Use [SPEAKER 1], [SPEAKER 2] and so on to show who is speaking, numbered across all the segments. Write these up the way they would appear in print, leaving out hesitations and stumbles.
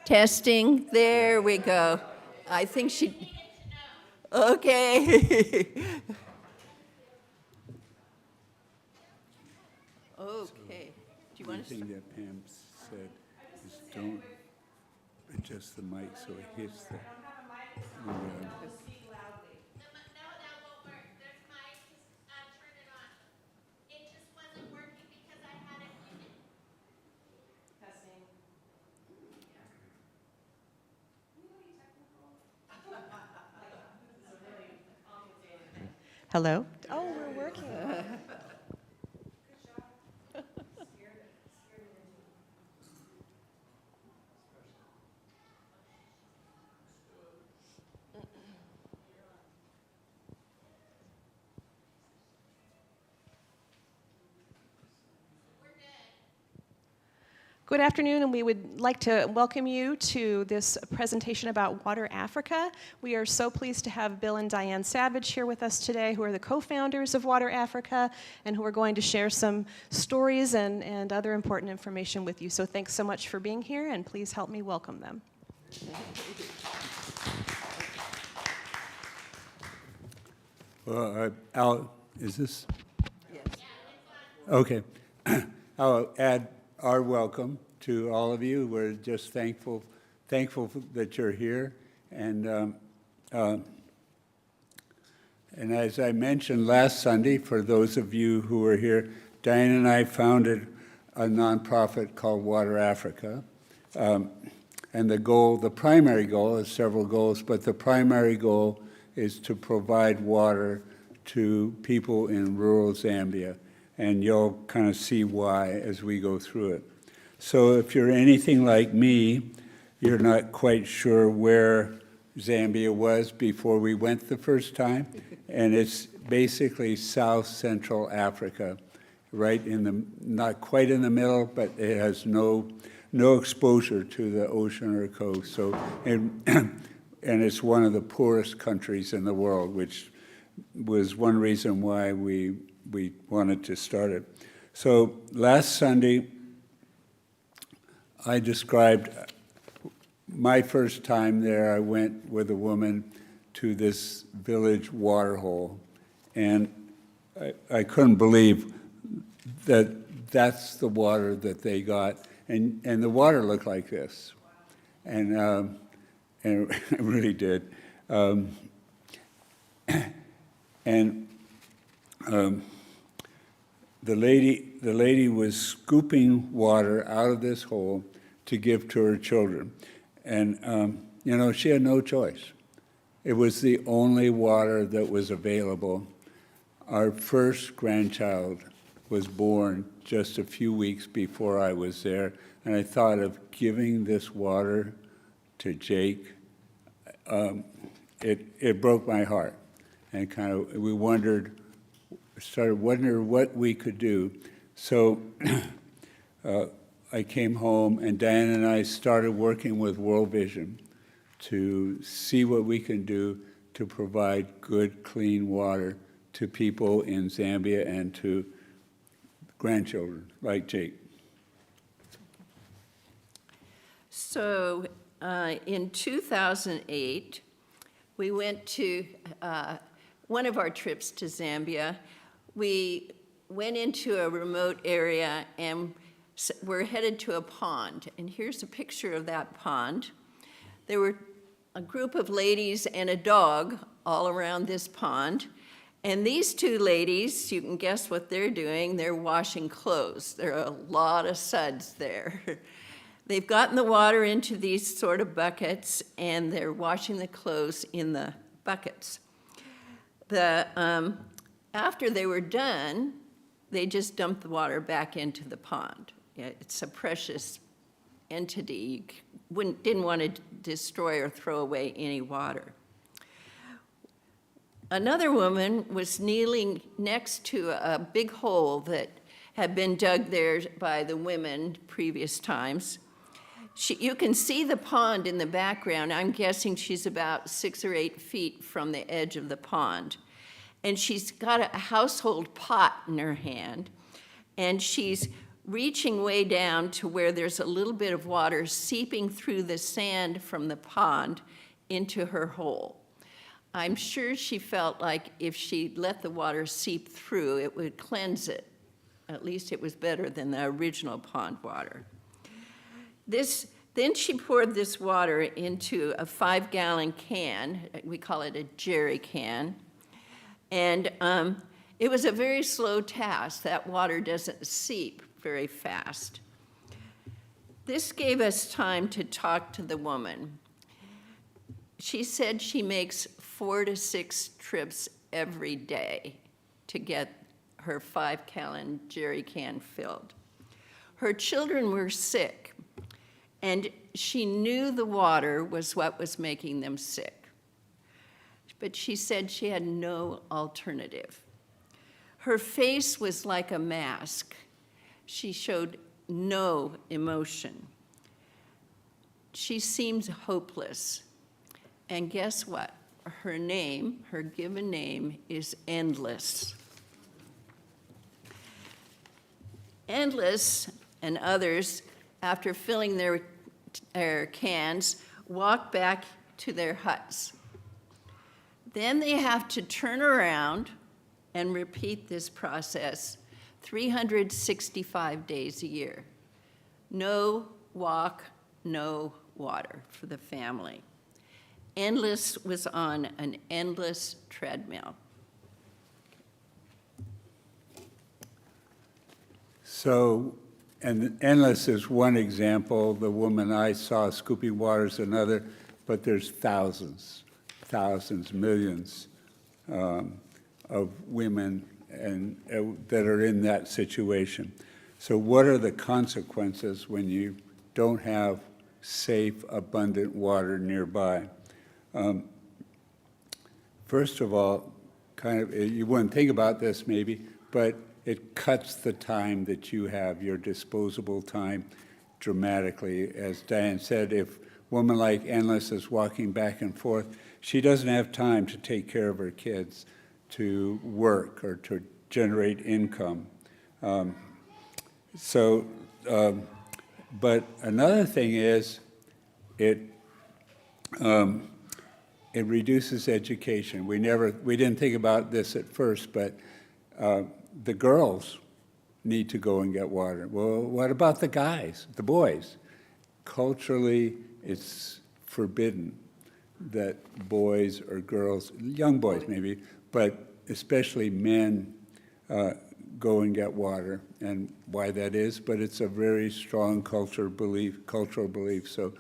[SPEAKER 1] Testing. There we go. I think she. Okay. Okay. Do you want to
[SPEAKER 2] One
[SPEAKER 1] start?
[SPEAKER 2] thing that Pam said is don't adjust the mic so it hits the
[SPEAKER 3] No, that won't work. There's mic, just turn it on. It just wasn't working because I had it muted. Testing. Hello?
[SPEAKER 4] Oh, we're working. Good afternoon, and we would like to welcome you to this presentation about WaterAfrica. We are so pleased to have Bill and Diane Savage here with us today, who are the co-founders of WaterAfrica, and who are going to share some stories and other important information with you. So thanks so much for being here, and please help me welcome them.
[SPEAKER 2] Well, Al, is this?
[SPEAKER 1] Yes.
[SPEAKER 2] Okay. I'll add our welcome to all of you. We're just thankful that you're here. And as I mentioned last Sunday, for those of you who were here, Diane and I founded a nonprofit called WaterAfrica. And the primary goal is several goals, but the primary goal is to provide water to people in rural Zambia. And you'll kind of see why as we go through it. So if you're anything like me, you're not quite sure where Zambia was before we went the first time. And it's basically South Central Africa, right not quite in the middle, but it has no exposure to the ocean or coast. So, and it's one of the poorest countries in the world, which was one reason why we wanted to start it. So last Sunday, I described my first time there. I went with a woman to this village water hole, and I couldn't believe that that's the water that they got, and the water looked like this, and it really did. The lady was scooping water out of this hole to give to her children. And, she had no choice. It was the only water that was available. Our first grandchild was born just a few weeks before I was there, and I thought of giving this water to Jake. It broke my heart. And we started wondering what we could do. So I came home, and Diane and I started working with World Vision to see what we can do to provide good, clean water to people in Zambia and to grandchildren like Jake.
[SPEAKER 1] So in 2008, we went to one of our trips to Zambia. We went into a remote area and we're headed to a pond. And here's a picture of that pond. There were a group of ladies and a dog all around this pond. And these two ladies, you can guess what they're doing. They're washing clothes. There are a lot of suds there. They've gotten the water into these sort of buckets, and they're washing the clothes in the buckets. After they were done, they just dumped the water back into the pond. It's a precious entity. You didn't want to destroy or throw away any water. Another woman was kneeling next to a big hole that had been dug there by the women previous times. You can see the pond in the background. I'm guessing she's about 6 or 8 feet from the edge of the pond. And she's got a household pot in her hand, and she's reaching way down to where there's a little bit of water seeping through the sand from the pond into her hole. I'm sure she felt like if she let the water seep through, it would cleanse it. At least it was better than the original pond water. Then she poured this water into a 5-gallon can. We call it a jerry can. And it was a very slow task. That water doesn't seep very fast. This gave us time to talk to the woman. She said she makes 4 to 6 trips every day to get her 5-gallon jerry can filled. Her children were sick, and she knew the water was what was making them sick. But she said she had no alternative. Her face was like a mask. She showed no emotion. She seemed hopeless. And guess what? Her name, her given name, is Endless. Endless and others, after filling their cans, walk back to their huts. Then they have to turn around and repeat this process 365 days a year. No walk, no water for the family. Endless was on an endless treadmill.
[SPEAKER 2] So, and Endless is one example. The woman I saw scooping water is another, but there's thousands, millions of women and that are in that situation. So what are the consequences when you don't have safe, abundant water nearby? First of all, you wouldn't think about this maybe, but it cuts the time that you have, your disposable time, dramatically. As Diane said, if a woman like Endless is walking back and forth, she doesn't have time to take care of her kids, to work, or to generate income. But another thing is, it reduces education. We didn't think about this at first, but the girls need to go and get water. Well, what about the guys, the boys? Culturally, it's forbidden that boys or girls, young boys maybe, but especially men, go and get water, and why that is, but it's a very strong cultural belief. So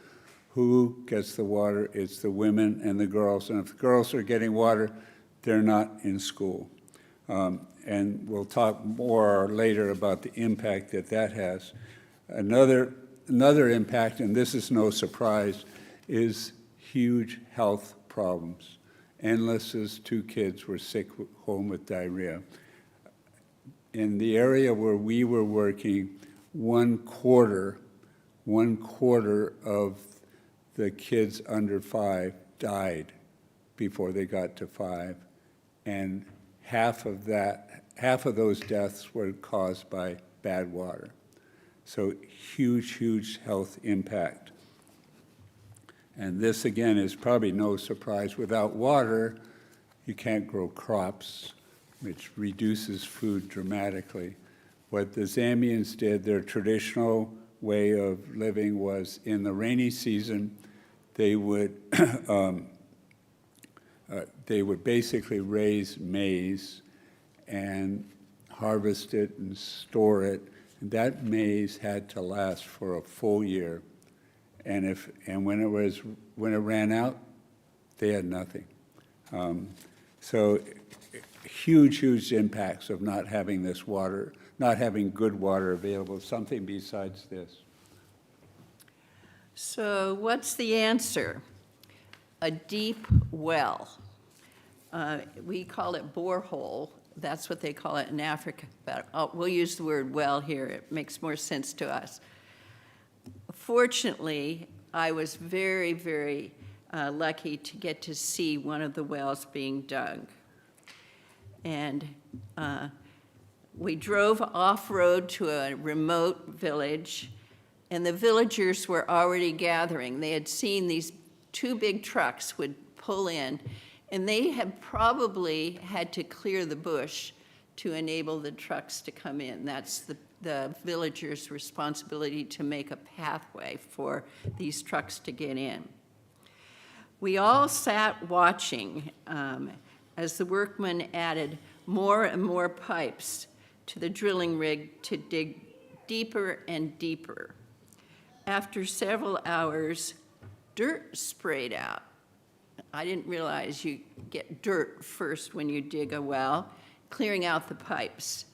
[SPEAKER 2] who gets the water? It's the women and the girls. And if the girls are getting water, they're not in school. And we'll talk more later about the impact that has. Another impact, and this is no surprise, is huge health problems. Endless's 2 kids were sick home with diarrhea. In the area where we were working, one quarter of the kids under 5 died before they got to 5, and half of those deaths were caused by bad water. So huge health impact. And this, again, is probably no surprise. Without water, you can't grow crops, which reduces food dramatically. What the Zambians did, their traditional way of living was in the rainy season, they would basically raise maize and harvest it and store it. And that maize had to last for a full year. And when it ran out, they had nothing. So huge impacts of not having this water, not having good water available, something besides this.
[SPEAKER 1] So what's the answer? A deep well. We call it borehole. That's what they call it in Africa, but we'll use the word well here. It makes more sense to us. Fortunately, I was very lucky to get to see one of the wells being dug. And We drove off-road to a remote village, and the villagers were already gathering. They had seen these 2 big trucks would pull in, and they had probably had to clear the bush to enable the trucks to come in. That's the villagers' responsibility to make a pathway for these trucks to get in. We all sat watching as the workmen added more and more pipes to the drilling rig to dig deeper and deeper. After several hours, dirt sprayed out. I didn't realize you get dirt first when you dig a well, clearing out the pipes.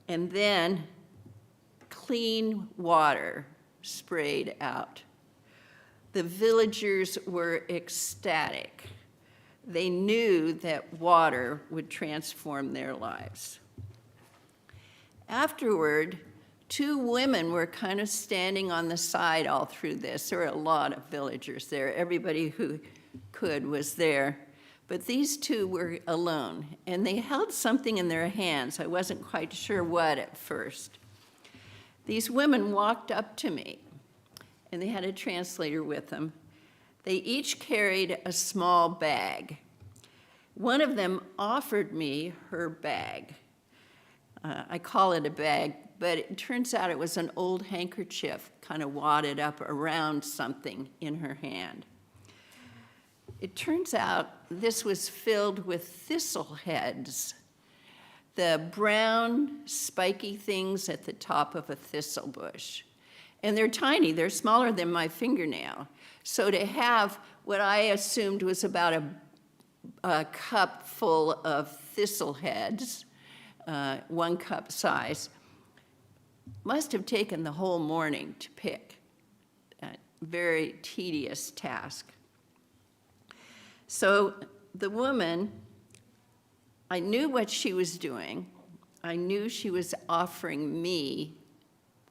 [SPEAKER 1] And then clean water sprayed out. The villagers were ecstatic. They knew that water would transform their lives. Afterward, 2 women were kind of standing on the side all through this. There were a lot of villagers there. Everybody who could was there. But these 2 were alone, and they held something in their hands. I wasn't quite sure what at first. These women walked up to me, and they had a translator with them. They each carried a small bag. One of them offered me her bag. I call it a bag, but it turns out it was an old handkerchief kind of wadded up around something in her hand. It turns out this was filled with thistle heads, the brown, spiky things at the top of a thistle bush. And they're tiny, they're smaller than my fingernail. So to have what I assumed was about a cup full of thistle heads, 1 cup size, must have taken the whole morning to pick. A very tedious task. So the woman, I knew what she was doing. I knew she was offering me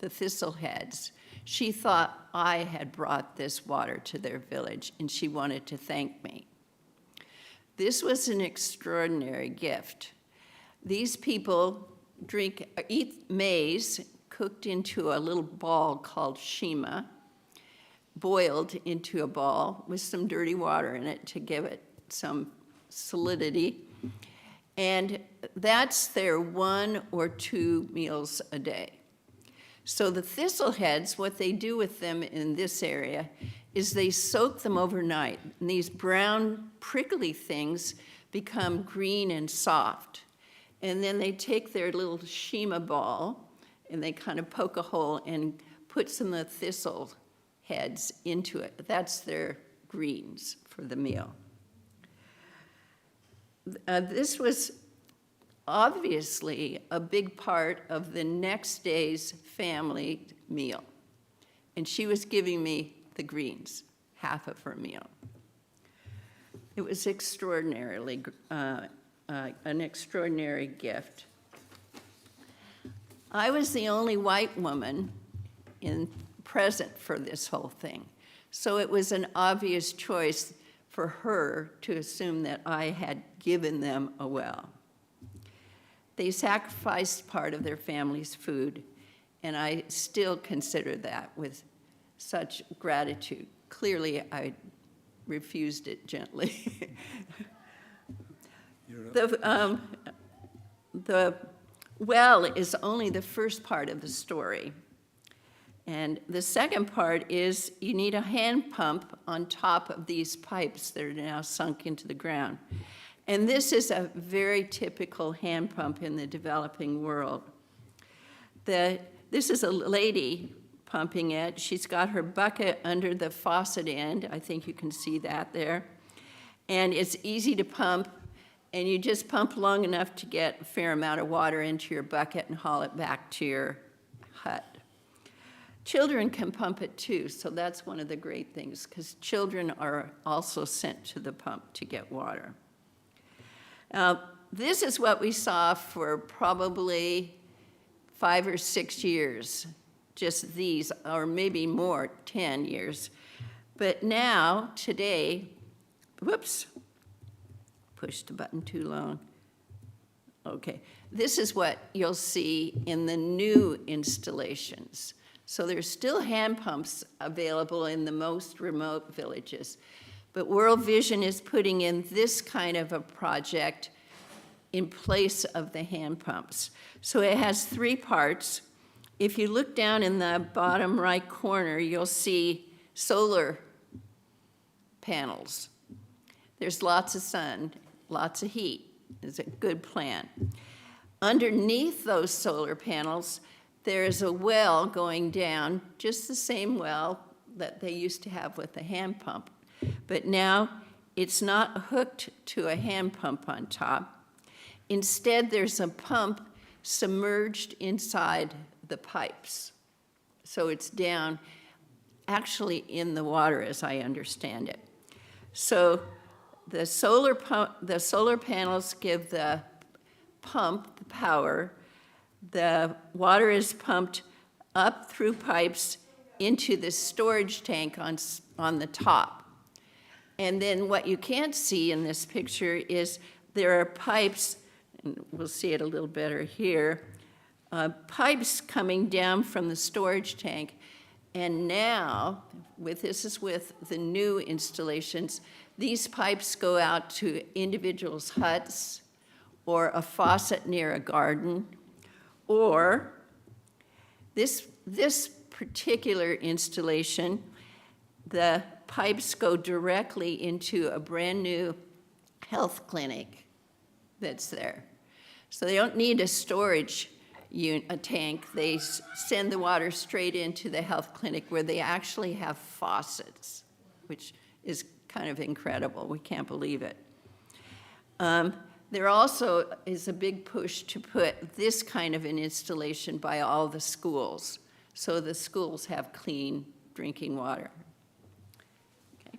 [SPEAKER 1] the thistle heads. She thought I had brought this water to their village, and she wanted to thank me. This was an extraordinary gift. These people eat maize cooked into a little ball called shima, boiled into a ball with some dirty water in it to give it some solidity. And that's their 1 or 2 meals a day. So the thistle heads, what they do with them in this area is they soak them overnight. And these brown, prickly things become green and soft. And then they take their little shima ball and they kind of poke a hole and put some of the thistle heads into it. That's their greens for the meal. This was obviously a big part of the next day's family meal. And she was giving me the greens, half of her meal. It was extraordinarily, an extraordinary gift. I was the only white woman present for this whole thing. So it was an obvious choice for her to assume that I had given them a well. They sacrificed part of their family's food, and I still consider that with such gratitude. Clearly, I refused it gently. The well is only the first part of the story. And the second part is you need a hand pump on top of these pipes that are now sunk into the ground. And this is a very typical hand pump in the developing world. This is a lady pumping it. She's got her bucket under the faucet end. I think you can see that there. And it's easy to pump, and you just pump long enough to get a fair amount of water into your bucket and haul it back to your hut. Children can pump it too, so that's one of the great things, because children are also sent to the pump to get water. This is what we saw for probably 5 or 6 years, just these, or maybe more, 10 years. But now, today, whoops, pushed the button too long. Okay, this is what you'll see in the new installations. So there's still hand pumps available in the most remote villages, but World Vision is putting in this kind of a project in place of the hand pumps. So it has 3 parts. If you look down in the bottom right corner, you'll see solar panels. There's lots of sun, lots of heat. It's a good plan. Underneath those solar panels, there is a well going down, just the same well that they used to have with the hand pump. But now it's not hooked to a hand pump on top. Instead, there's a pump submerged inside the pipes. So it's down, actually in the water, as I understand it. So the solar panels give the pump the power. The water is pumped up through pipes into the storage tank on the top. And then what you can't see in this picture is there are pipes, and we'll see it a little better here, pipes coming down from the storage tank. And now, this is with the new installations, these pipes go out to individuals' huts or a faucet near a garden, or this particular installation, the pipes go directly into a brand new health clinic that's there. So they don't need a storage a tank. They send the water straight into the health clinic where they actually have faucets, which is kind of incredible. We can't believe it. There also is a big push to put this kind of an installation by all the schools, so the schools have clean drinking water. Okay.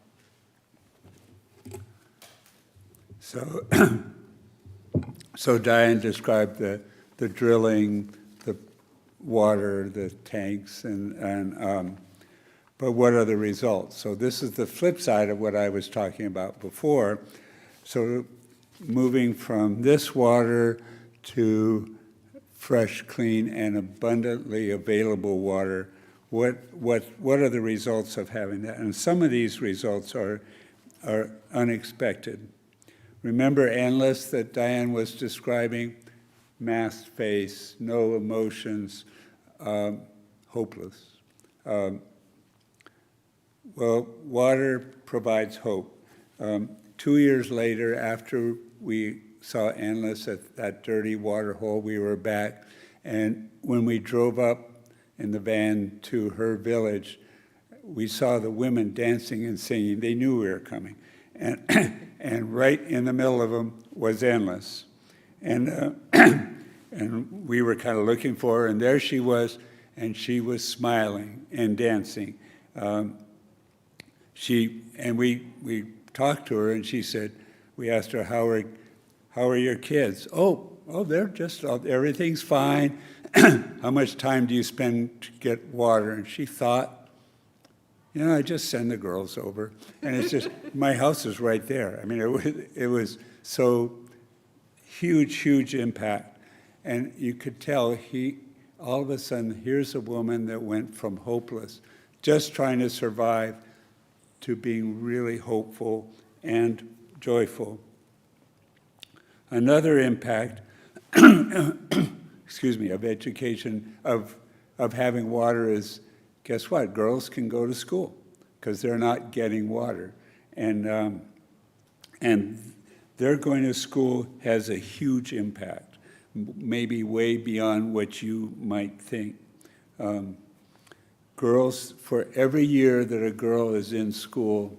[SPEAKER 2] So Diane described the drilling, the water, the tanks, but what are the results? So this is the flip side of what I was talking about before. So moving from this water to fresh, clean, and abundantly available water, what are the results of having that? And some of these results are unexpected. Remember Endless that Diane was describing? Masked face, no emotions, hopeless. Well, water provides hope. 2 years later, after we saw Endless at that dirty water hole, we were back. And when we drove up in the van to her village, we saw the women dancing and singing. They knew we were coming. And right in the middle of them was Endless. And we were kind of looking for her, and there she was, and she was smiling and dancing. We talked to her, and she said, we asked her, how are your kids? Oh, they're just, everything's fine. How much time do you spend to get water? And she thought, I just send the girls over. And it's just, my house is right there. I mean, it was so huge impact. And you could tell all of a sudden, here's a woman that went from hopeless, just trying to survive, to being really hopeful and joyful. Another impact, of education, of having water is, guess what? Girls can go to school because they're not getting water. And their going to school has a huge impact, maybe way beyond what you might think. Girls, for every year that a girl is in school,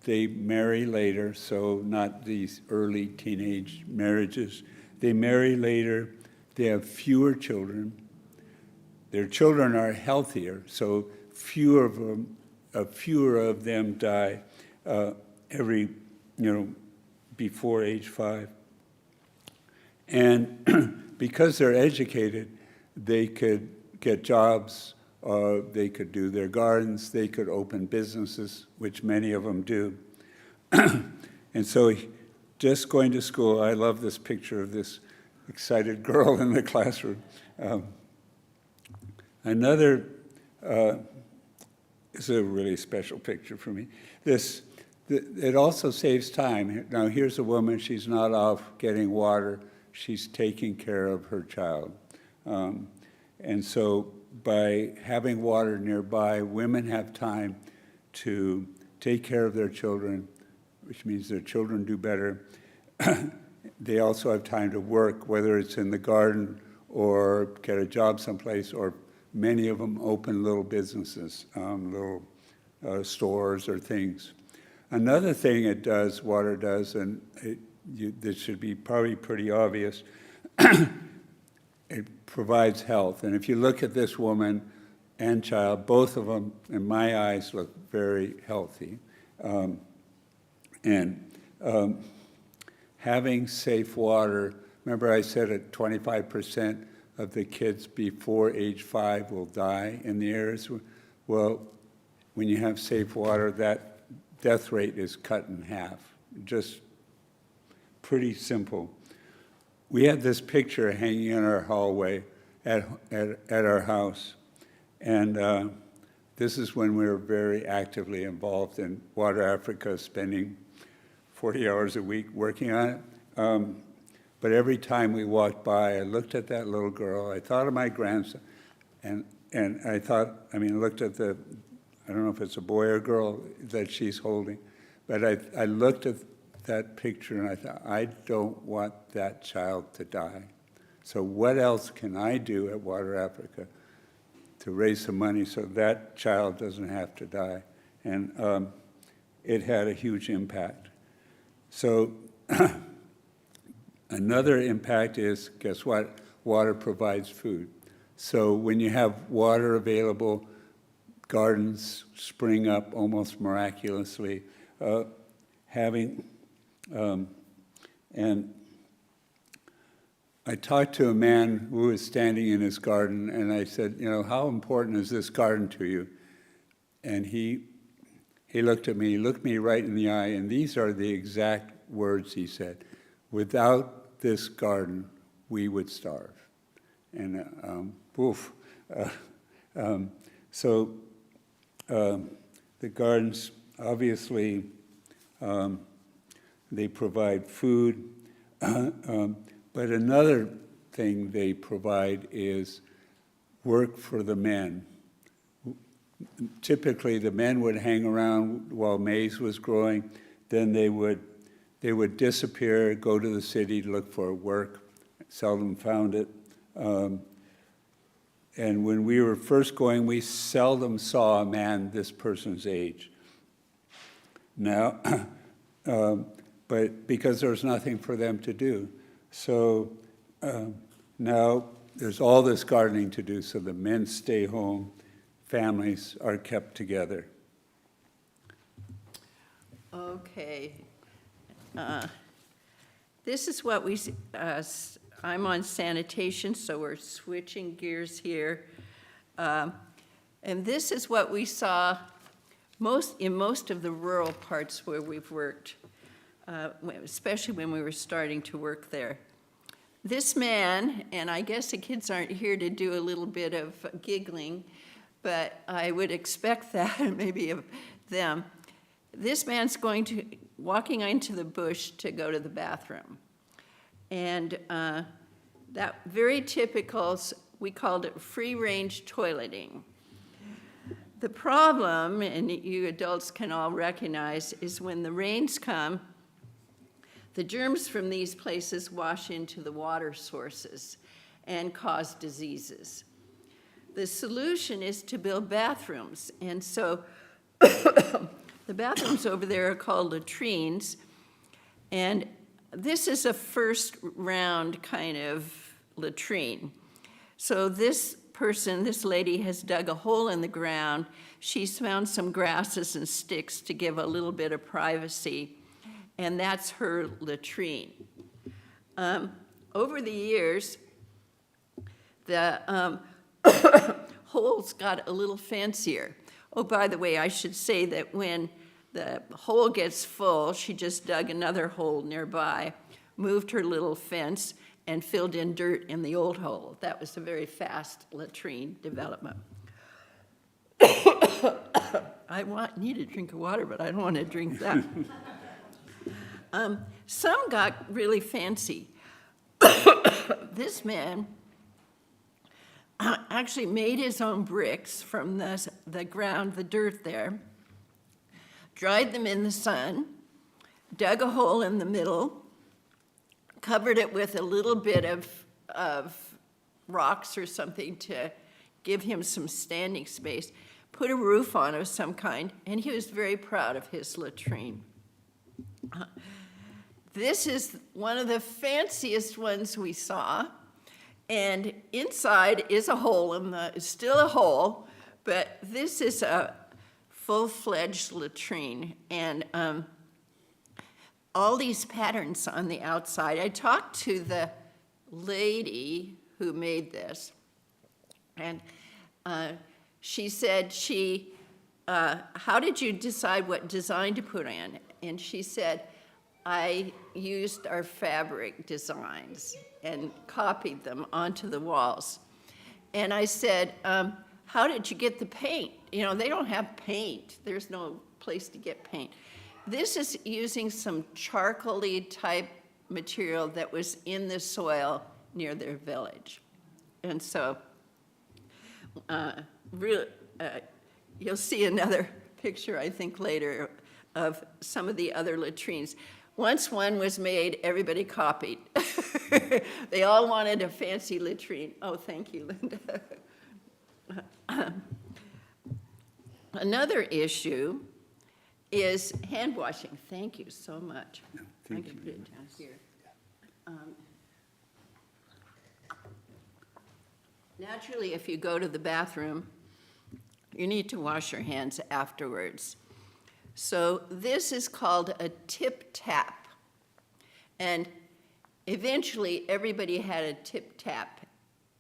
[SPEAKER 2] they marry later, so not these early teenage marriages. They marry later, they have fewer children. Their children are healthier, so fewer of them die before age 5. And because they're educated, they could get jobs, they could do their gardens, they could open businesses, which many of them do. And so just going to school, I love this picture of this excited girl in the classroom. Another is a really special picture for me. It also saves time. Now, here's a woman, she's not off getting water, she's taking care of her child. And so by having water nearby, women have time to take care of their children, which means their children do better. They also have time to work, whether it's in the garden or get a job someplace, or many of them open little businesses, little stores or things. Another thing water does, and this should be probably pretty obvious, it provides health. And if you look at this woman and child, both of them, in my eyes, look very healthy. Having safe water, remember I said that 25% of the kids before age 5 will die in the areas? Well, when you have safe water, that death rate is cut in half. Just pretty simple. We had this picture hanging in our hallway at our house, and this is when we were very actively involved in WaterAfrica, spending 40 hours a week working on it. But every time we walked by, I looked at that little girl, I thought of my grandson, and I thought, looked at I don't know if it's a boy or girl that she's holding, but I looked at that picture and I thought, I don't want that child to die. So what else can I do at WaterAfrica to raise some money so that child doesn't have to die? And it had a huge impact. So another impact is, guess what? Water provides food. So when you have water available, gardens spring up almost miraculously. And I talked to a man who was standing in his garden, and I said, how important is this garden to you? And he looked at me, he looked me right in the eye, and these are the exact words he said: without this garden, we would starve. And so the gardens, obviously, they provide food, but another thing they provide is work for the men. Typically, the men would hang around while maize was growing, then they would disappear, go to the city to look for work, seldom found it. And when we were first going, we seldom saw a man this person's age. Now, but because there's nothing for them to do. So now there's all this gardening to do, so the men stay home, families are kept together.
[SPEAKER 1] Okay. This is what we, I'm on sanitation, so we're switching gears here. And this is what we saw in most of the rural parts where we've worked, especially when we were starting to work there. This man, and I guess the kids aren't here to do a little bit of giggling, but I would expect that maybe of them. This man's walking into the bush to go to the bathroom. And that very typical, we called it free-range toileting. The problem, and you adults can all recognize, is when the rains come, the germs from these places wash into the water sources and cause diseases. The solution is to build bathrooms, and so the bathrooms over there are called latrines, and this is a first round kind of latrine. So this lady has dug a hole in the ground. She's found some grasses and sticks to give a little bit of privacy, and that's her latrine. Over the years, the holes got a little fancier. Oh, by the way, I should say that when the hole gets full, she just dug another hole nearby, moved her little fence, and filled in dirt in the old hole. That was a very fast latrine development. Need a drink of water, but I don't want to drink that. Some got really fancy. This man actually made his own bricks from the ground, the dirt there, dried them in the sun, dug a hole in the middle, covered it with a little bit of rocks or something to give him some standing space, put a roof on of some kind, and he was very proud of his latrine. This is one of the fanciest ones we saw, and inside is a hole still a hole, but this is a full-fledged latrine, and all these patterns on the outside. I talked to the lady who made this, and she said, how did you decide what design to put in? And she said, I used our fabric designs and copied them onto the walls. And I said, how did you get the paint? You know, they don't have paint. There's no place to get paint. This is using some charcoal-y type material that was in the soil near their village. And so, you'll see another picture, I think, later of some of the other latrines. Once one was made, everybody copied. They all wanted a fancy latrine. Oh, thank you, Linda. Another issue is hand washing. Thank you so much. I can put it down here. Naturally, if you go to the bathroom, you need to wash your hands afterwards. So this is called a tip tap. And eventually, everybody had a tip tap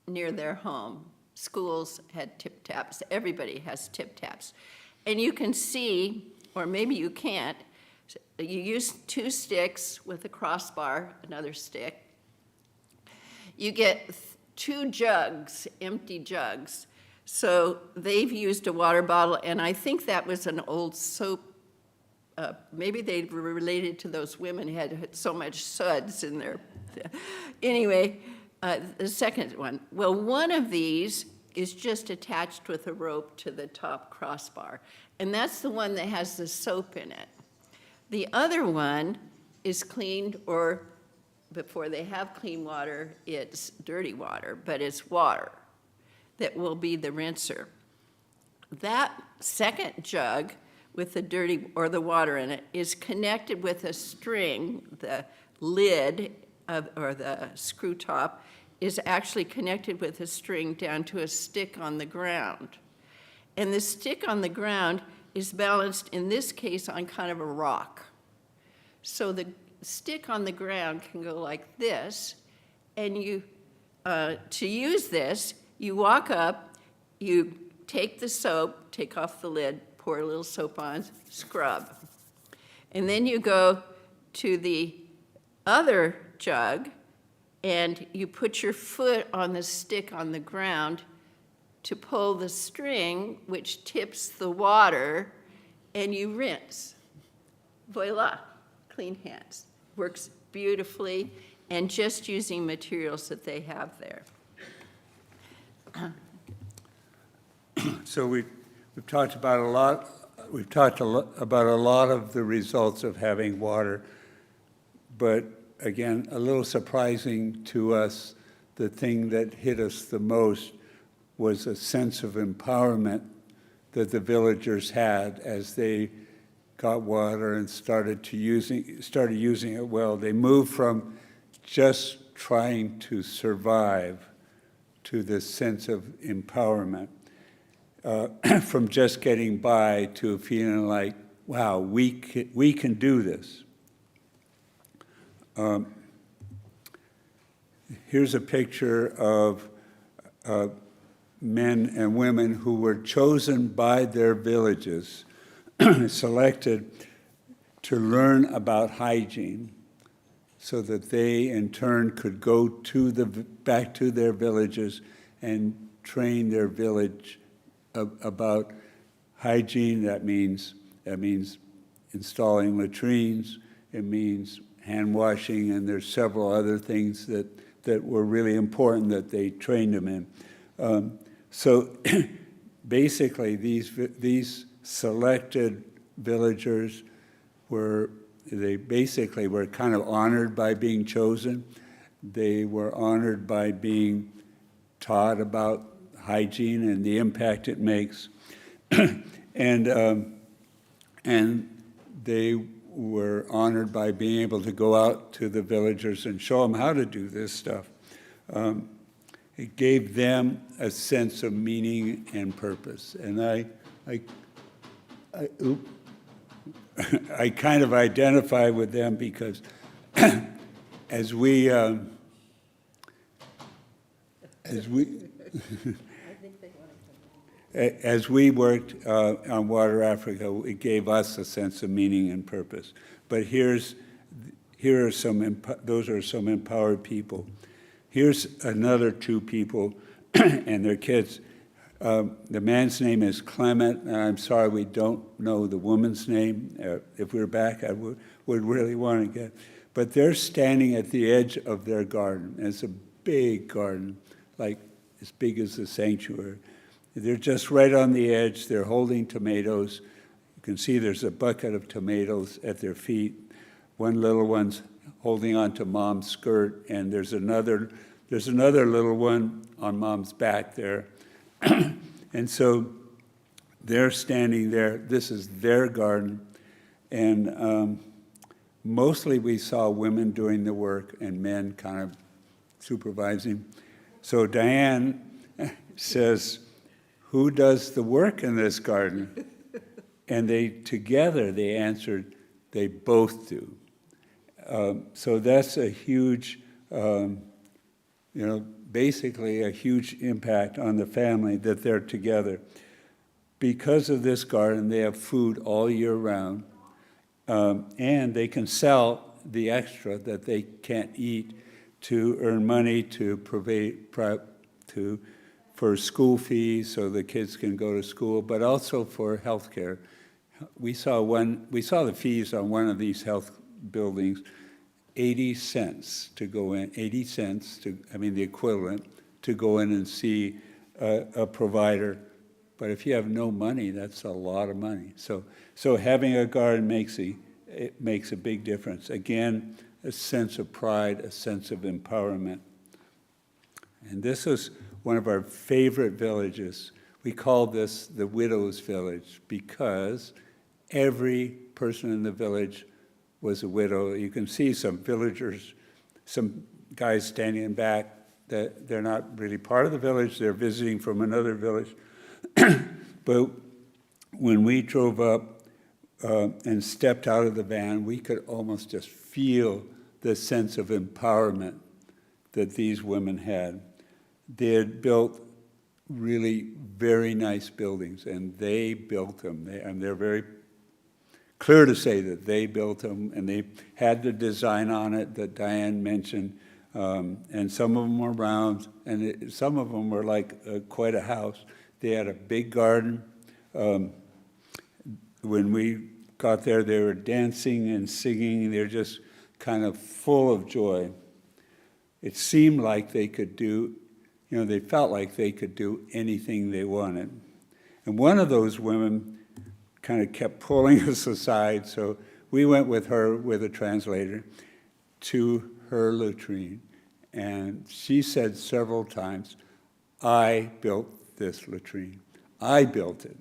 [SPEAKER 1] near their home. Schools had tip taps. Everybody has tip taps. And you can see, or maybe you can't, you use 2 sticks with a crossbar, another stick. You get 2 jugs, empty jugs. So they've used a water bottle, and I think that was an old soap. Maybe they were related to those women who had so much suds in their. Anyway, the second one. Well, one of these is just attached with a rope to the top crossbar, and that's the one that has the soap in it. The other one is cleaned, or before they have clean water, it's dirty water, but it's water that will be the rinser. That second jug with the dirty or the water in it is connected with a string. The lid or the screw top is actually connected with a string down to a stick on the ground. And the stick on the ground is balanced, in this case, on kind of a rock. So the stick on the ground can go like this, and you, to use this, you walk up, you take the soap, take off the lid, pour a little soap on, scrub. And then you go to the other jug, and you put your foot on the stick on the ground to pull the string, which tips the water, and you rinse. Voila, clean hands. Works beautifully, and just using materials that they have there.
[SPEAKER 2] So we've talked about a lot. We've talked about a lot of the results of having water, but again, a little surprising to us. The thing that hit us the most was a sense of empowerment that the villagers had as they got water and started using it well. They moved from just trying to survive to this sense of empowerment. From just getting by to feeling like, wow, we can do this. Here's a picture of men and women who were chosen by their villages, selected to learn about hygiene. so that they in turn could go back to their villages and train their village about hygiene. That means installing latrines. It means hand washing, and there's several other things that were really important that they trained them in. So basically, these selected villagers were kind of honored by being chosen. They were honored by being taught about hygiene and the impact it makes. And they were honored by being able to go out to the villagers and show them how to do this stuff. It gave them a sense of meaning and purpose. And I kind of identify with them because as we as we worked on Water Africa, it gave us a sense of meaning and purpose. But those are some empowered people. Here's another two people and their kids. The man's name is Clement, and I'm sorry we don't know the woman's name. If we were back, I would really want to get. But they're standing at the edge of their garden. And it's a big garden, like as big as the sanctuary. They're just right on the edge. They're holding tomatoes. You can see there's a bucket of tomatoes at their feet. One little one's holding on to mom's skirt, and there's another little one on mom's back there. And so they're standing there. This is their garden. And mostly we saw women doing the work and men kind of supervising. So Diane says, "Who does the work in this garden?" And together they answered, "They both do." So that's a huge, basically a huge impact on the family that they're together. Because of this garden, they have food all year round, and they can sell the extra that they can't eat to earn money to for school fees so the kids can go to school, but also for health care. We saw the fees on one of these health buildings, 80 cents to go in, the equivalent, to go in and see a provider. But if you have no money, that's a lot of money. So having a garden makes a big difference. Again, a sense of pride, a sense of empowerment. And this is one of our favorite villages. We call this the widow's village because every person in the village was a widow. You can see some villagers, some guys standing in back, that they're not really part of the village, they're visiting from another village. But when we drove up and stepped out of the van, we could almost just feel the sense of empowerment that these women had. They had built really very nice buildings, and they built them. They're very clear to say that they built them, and they had the design on it that Diane mentioned, and some of them were round, and some of them were like quite a house. They had a big garden. When we got there, they were dancing and singing. They were just kind of full of joy. It seemed like they could do, they felt like they could do anything they wanted. And one of those women kind of kept pulling us aside, so we went with her, with a translator, to her latrine. And she said several times, "I built this latrine. I built it."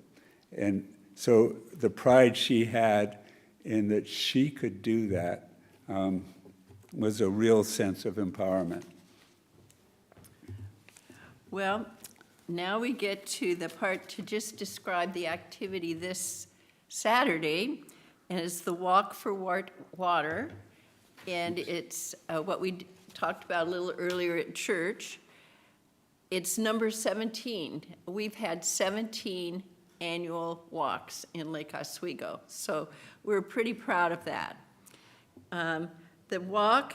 [SPEAKER 2] And so the pride she had in that she could do that was a real sense of empowerment.
[SPEAKER 1] Well, now we get to the part to just describe the activity this Saturday, and it's the Walk for Water, and it's what we talked about a little earlier at church. It's number 17. We've had 17 annual walks in Lake Oswego, so we're pretty proud of that. The walk,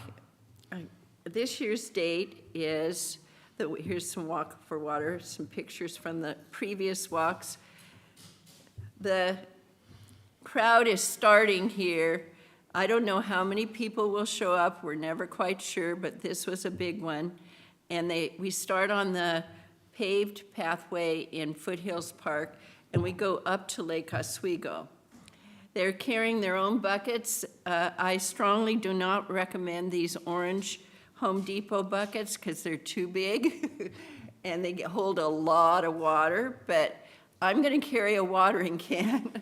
[SPEAKER 1] this year's date is, here's some Walk for Water, some pictures from the previous walks. The crowd is starting here. I don't know how many people will show up. We're never quite sure, but this was a big one. And we start on the paved pathway in Foothills Park, and we go up to Lake Oswego. They're carrying their own buckets. I strongly do not recommend these orange Home Depot buckets because they're too big and they hold a lot of water, but I'm going to carry a watering can.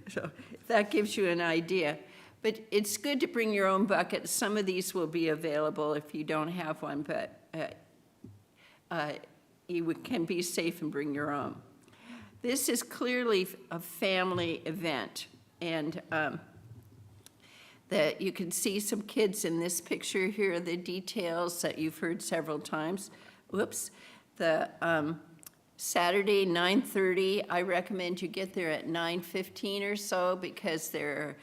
[SPEAKER 1] So if that gives you an idea. But it's good to bring your own bucket. Some of these will be available if you don't have one, but you can be safe and bring your own. This is clearly a family event, and that you can see some kids in this picture. Here are the details that you've heard several times. Whoops. The Saturday, 9:30, I recommend you get there at 9:15 or so because there are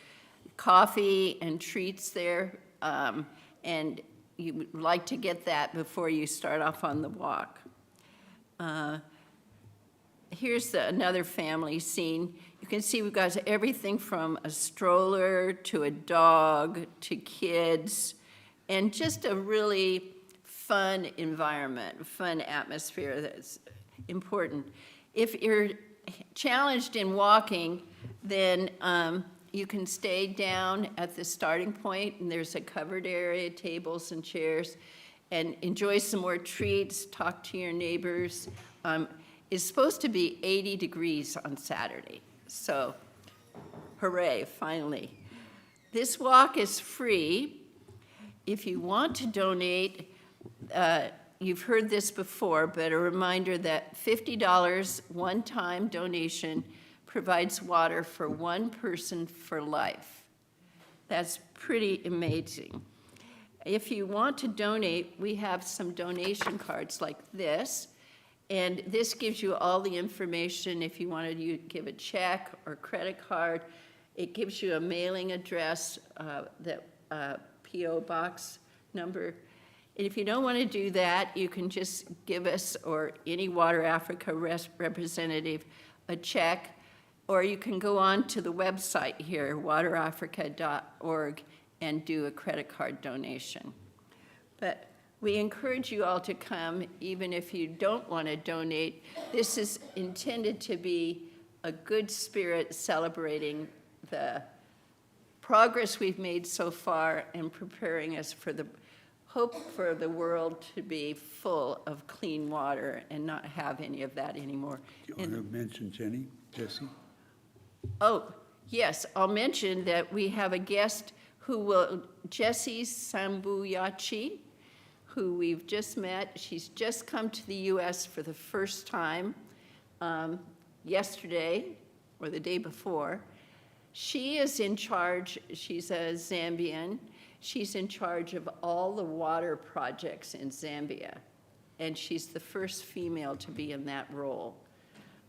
[SPEAKER 1] coffee and treats there, and you would like to get that before you start off on the walk. Here's another family scene. You can see we've got everything from a stroller to a dog to kids, and just a really fun environment, fun atmosphere that's important. If you're challenged in walking, then you can stay down at the starting point, and there's a covered area, tables and chairs, and enjoy some more treats, talk to your neighbors. It's supposed to be 80 degrees on Saturday, so hooray, finally. This walk is free. If you want to donate, you've heard this before, but a reminder that $50 one-time donation provides water for one person for life. That's pretty amazing. If you want to donate, we have some donation cards like this, and this gives you all the information if you want to give a check or credit card. It gives you a mailing address, P.O. box number. And if you don't want to do that, you can just give us or any WaterAfrica representative a check, or you can go on to the website here, waterafrica.org, and do a credit card donation. But we encourage you all to come, even if you don't want to donate. This is intended to be a good spirit celebrating the progress we've made so far and preparing us for the hope for the world to be full of clean water and not have any of that anymore.
[SPEAKER 2] Do you want to mention Jesse?
[SPEAKER 1] Oh, yes, I'll mention that we have a guest Jessie Sambuyachi, who we've just met. She's just come to the U.S. for the first time yesterday or the day before. She is in charge, she's a Zambian, she's in charge of all the water projects in Zambia, and she's the first female to be in that role.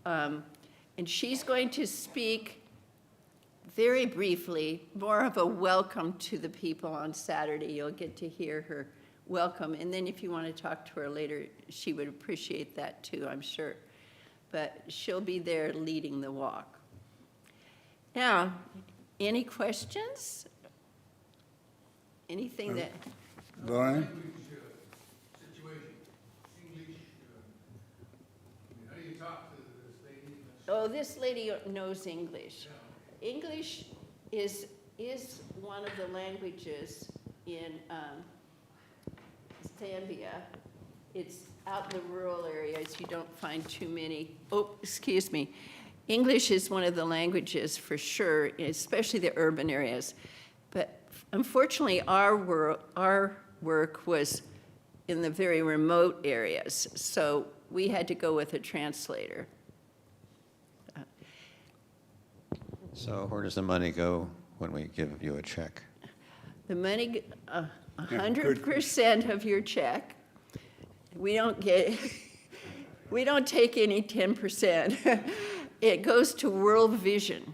[SPEAKER 1] And she's going to speak very briefly, more of a welcome to the people on Saturday. You'll get to hear her welcome, and then if you want to talk to her later, she would appreciate that too, I'm sure. But she'll be there leading the walk. Now, any questions? Anything that...
[SPEAKER 2] Lauren?
[SPEAKER 5] Situation, English, how do you talk to this lady?
[SPEAKER 1] Oh, this lady knows English. English is one of the languages in Zambia. It's out in the rural areas. You don't find too many. Oh, excuse me. English is one of the languages for sure, especially the urban areas. But unfortunately, our work was in the very remote areas, so we had to go with a translator.
[SPEAKER 6] So where does the money go when we give you a check?
[SPEAKER 1] The money, 100% of your check. We don't take any 10%. It goes to World Vision.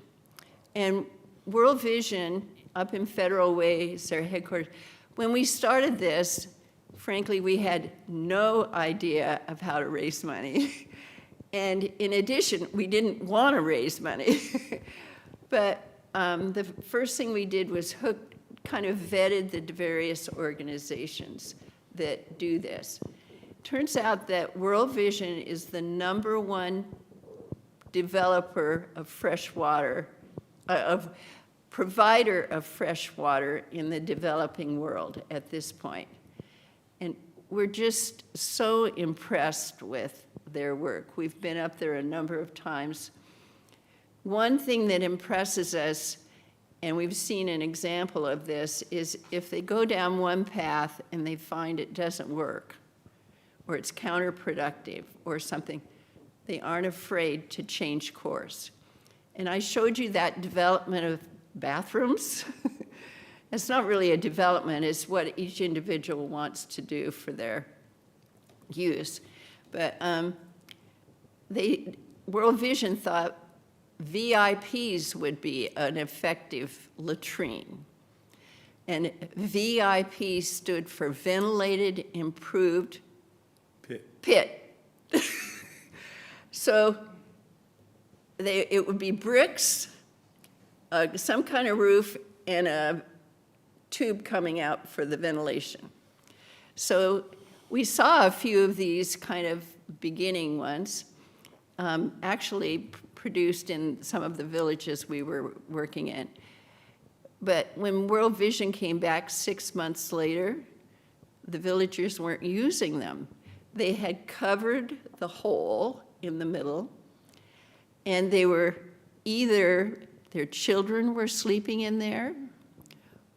[SPEAKER 1] And World Vision, up in Federal Way, is their headquarters. when we started this, frankly, we had no idea of how to raise money. And in addition, we didn't want to raise money. But the first thing we did was kind of vetted the various organizations that do this. Turns out that World Vision is the #1 developer of fresh water, provider of fresh water in the developing world at this point. And we're just so impressed with their work. We've been up there a number of times. One thing that impresses us, and we've seen an example of this, is if they go down one path and they find it doesn't work, or it's counterproductive or something, they aren't afraid to change course. And I showed you that development of bathrooms. It's not really a development, it's what each individual wants to do for their use. But World Vision thought VIPs would be an effective latrine. And VIP stood for Ventilated Improved Pit. So it would be bricks, some kind of roof, and a tube coming out for the ventilation. So we saw a few of these kind of beginning ones, actually produced in some of the villages we were working in. But when World Vision came back 6 months later, the villagers weren't using them. They had covered the hole in the middle, and they were either their children were sleeping in there,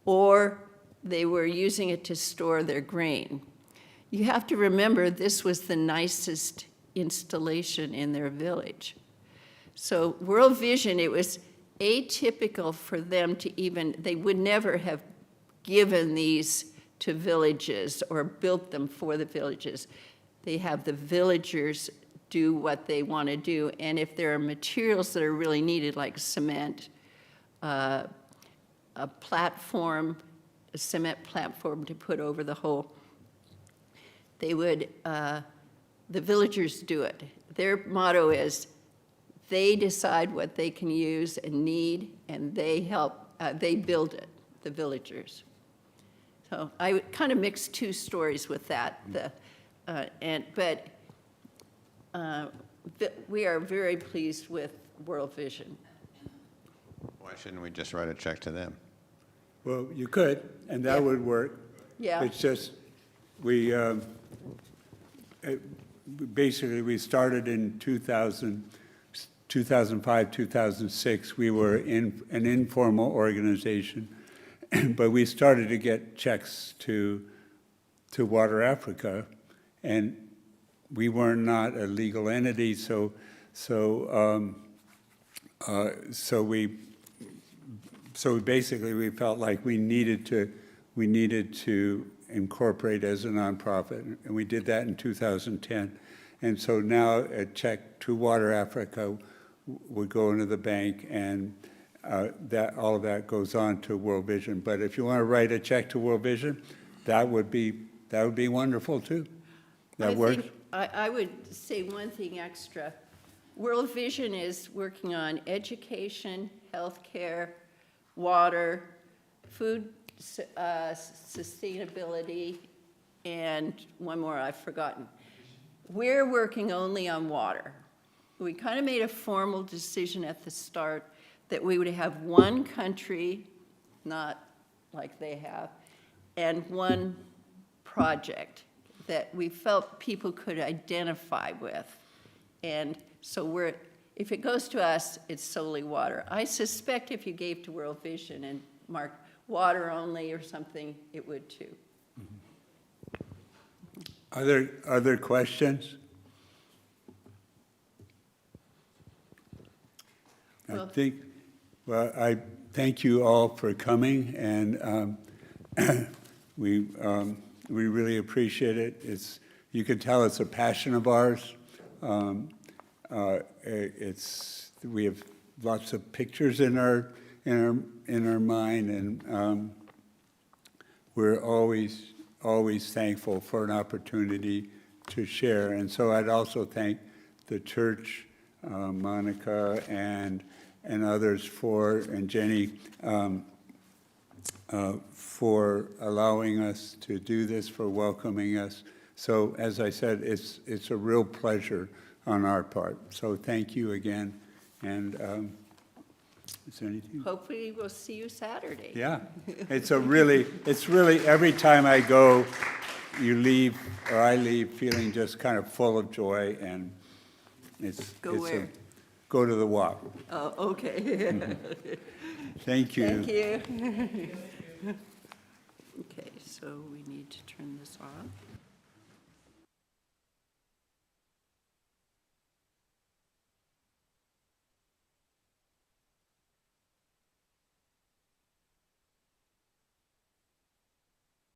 [SPEAKER 1] or they were using it to store their grain. You have to remember this was the nicest installation in their village. So World Vision, it was atypical for them to even, they would never have given these to villages or built them for the villages. They have the villagers do what they want to do, and if there are materials that are really needed, like cement, a platform, a cement platform to put over the hole, they would, the villagers do it. Their motto is, they decide what they can use and need, and they help, they build it, the villagers. So I kind of mixed two stories with that. We are very pleased with World Vision.
[SPEAKER 6] Why shouldn't we just write a check to them?
[SPEAKER 2] Well, you could, and that would work.
[SPEAKER 1] Yeah.
[SPEAKER 2] It's just, we, basically, we started in 2005, 2006. We were in an informal organization, but we started to get checks to WaterAfrica, and we were not a legal entity, so basically we felt like we needed to incorporate as a nonprofit, and we did that in 2010. And so now a check to WaterAfrica would go into the bank, and all of that goes on to World Vision. But if you want to write a check to World Vision, that would be wonderful too. That works.
[SPEAKER 1] I would say one thing extra. World Vision is working on education, healthcare, water, food sustainability, and one more I've forgotten. We're working only on water. We kind of made a formal decision at the start that we would have one country, not like they have, and one project that we felt people could identify with. And so if it goes to us, it's solely water. I suspect if you gave to World Vision and marked water only or something, it would too.
[SPEAKER 2] Other questions?
[SPEAKER 1] Well,
[SPEAKER 2] I thank you all for coming, and we really appreciate it. You can tell it's a passion of ours. We have lots of pictures in our mind, and we're always thankful for an opportunity to share. And so I'd also thank the church, Monica and others and Jenny, for allowing us to do this, for welcoming us. So as I said, it's a real pleasure on our part. So thank you again. And is there anything?
[SPEAKER 1] Hopefully, we'll see you Saturday.
[SPEAKER 2] Yeah, it's really, every time I go, you leave, or I leave, feeling just kind of full of joy, and
[SPEAKER 1] Go where?
[SPEAKER 2] Go to the walk.
[SPEAKER 1] Oh, okay.
[SPEAKER 2] Thank you.
[SPEAKER 1] Thank you. Okay, so we need to turn this off.